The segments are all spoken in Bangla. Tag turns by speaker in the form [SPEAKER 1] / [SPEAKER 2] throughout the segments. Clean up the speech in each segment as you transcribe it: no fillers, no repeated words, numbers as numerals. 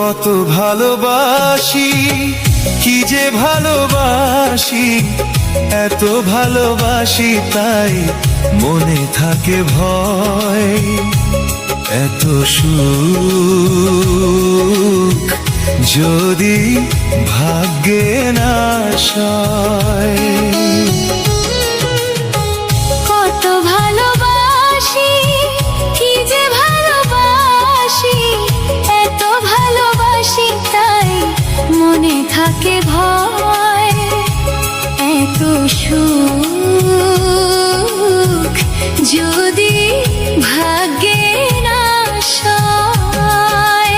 [SPEAKER 1] কত ভালোবাসি, কি যে ভালোবাসি, এত ভালোবাসি তাই মনে থাকে ভয়। এত সুখ যদি ভাগ্যে না সয়।
[SPEAKER 2] কত ভালোবাসি, কি যে ভালোবাসি, এত ভালোবাসি তাই মনে থাকে ভয়। এত সুখ যদি ভাগ্যে না সয়।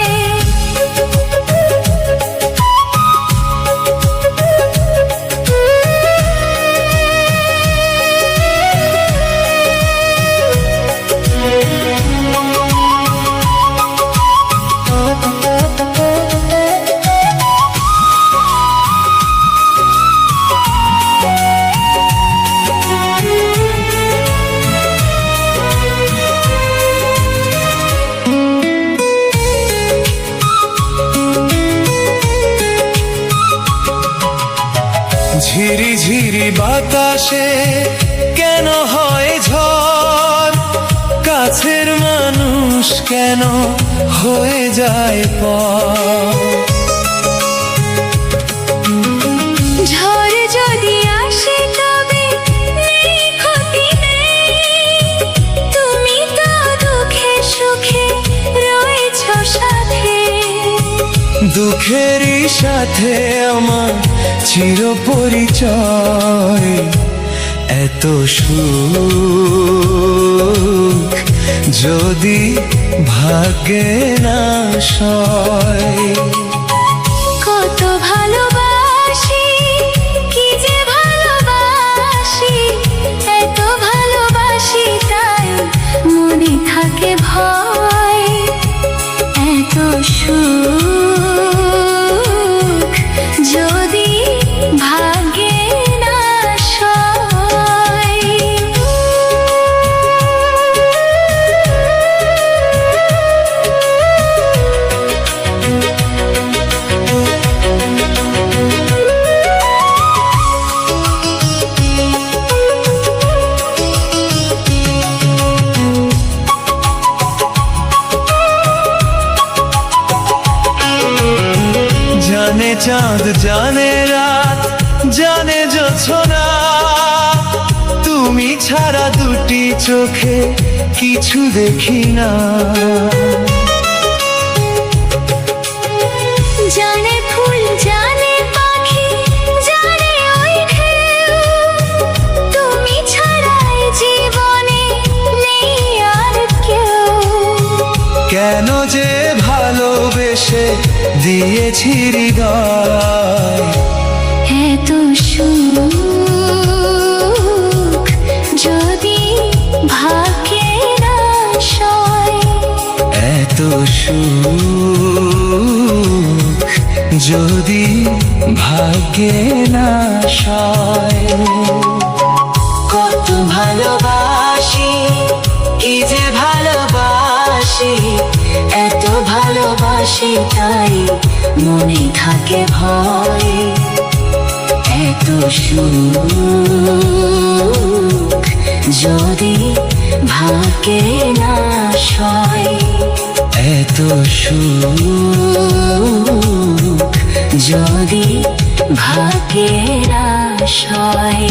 [SPEAKER 1] ঝিরি ঝিরি বাতাসে কেন হয় ঝড়, কাছের মানুষ কেন হয়ে যায় পর।
[SPEAKER 2] ঝড় যদি আসে তবে নেই ক্ষতি নেই, তুমি তো দুঃখে সুখে রয়েছ সাথে।
[SPEAKER 1] দুঃখেরই সাথে আমার চির পরিচয়। এত সুখ যদি ভাগ্যে না সয়।
[SPEAKER 2] কত ভালোবাসি, কি যে ভালোবাসি, এত ভালোবাসি তাই মনে থাকে ভয়। এত সুখ যদি ভাগ্যে না সয়।
[SPEAKER 1] জানে চাঁদ জানে রাত জানে জোছনা, তুমি ছাড়া দুটি চোখে কিছু দেখি না।
[SPEAKER 2] জানে ফুল জানে পাখি জানে ওই ঢেউ, তুমি ছাড়াই জীবনে নেই আর কেউ।
[SPEAKER 1] কেন যে ভালোবেসে দিয়েছি হৃদয়।
[SPEAKER 2] এত সুখ যদি ভাগ্যে না সয়।
[SPEAKER 1] এত সুখ যদি ভাগ্যে না সয়। কত ভালোবাসি, কি যে ভালোবাসি, এত ভালোবাসি তাই মনে থাকে ভয়। এত সুখ যদি ভাগ্যে না সয়। এত সুখ যদি ভাগ্যে না সয়।